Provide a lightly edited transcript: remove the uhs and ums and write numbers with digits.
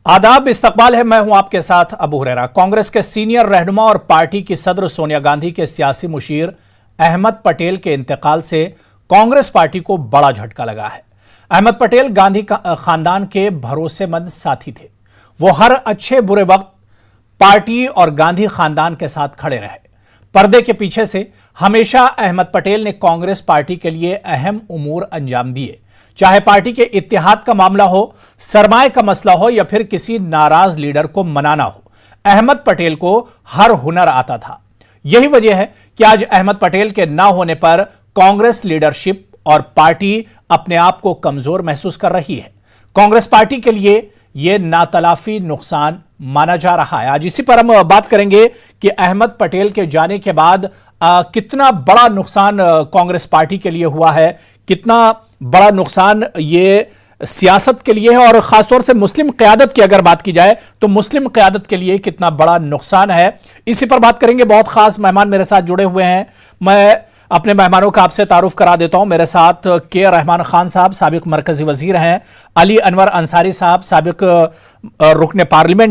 आदाब, इस्तकबाल है। मैं हूं आपके साथ अबू हुरैरा। कांग्रेस के सीनियर रहनुमा और पार्टी की सदर सोनिया गांधी के सियासी मुशीर अहमद पटेल के इंतकाल से कांग्रेस पार्टी को बड़ा झटका लगा है। अहमद पटेल गांधी खानदान के भरोसेमंद साथी थे। वो हर अच्छे बुरे वक्त पार्टी और गांधी खानदान के साथ खड़े रहे। पर्दे के पीछे से हमेशा अहमद पटेल ने कांग्रेस पार्टी के लिए अहम उमूर अंजाम दिए, चाहे पार्टी के इत्तेहाद का मामला हो, सरमाए का मसला हो या फिर किसी नाराज लीडर को मनाना हो। अहमद पटेल को हर हुनर आता था। यही वजह है कि आज अहमद पटेल के ना होने पर कांग्रेस लीडरशिप और पार्टी अपने आप को कमजोर महसूस कर रही है। कांग्रेस पार्टी के लिए यह नातलाफी नुकसान माना जा रहा है। आज इसी पर हम बात करेंगे कि अहमद पटेल के जाने के बाद कितना बड़ा नुकसान कांग्रेस पार्टी के लिए हुआ है, कितना बड़ा नुकसान ये सियासत के लिए है और खासतौर से मुस्लिम क़यादत की अगर बात की जाए तो मुस्लिम क़यादत के लिए कितना बड़ा नुकसान है। इसी पर बात करेंगे। बहुत खास मेहमान मेरे साथ जुड़े हुए हैं। मैं अपने मेहमानों का आपसे तारुफ करा देता हूं। मेरे साथ के रहमान खान साहब साबिक मरकजी वजीर हैं, अली अनवर अंसारी साहब साबिक रुकने पार्लियामेंट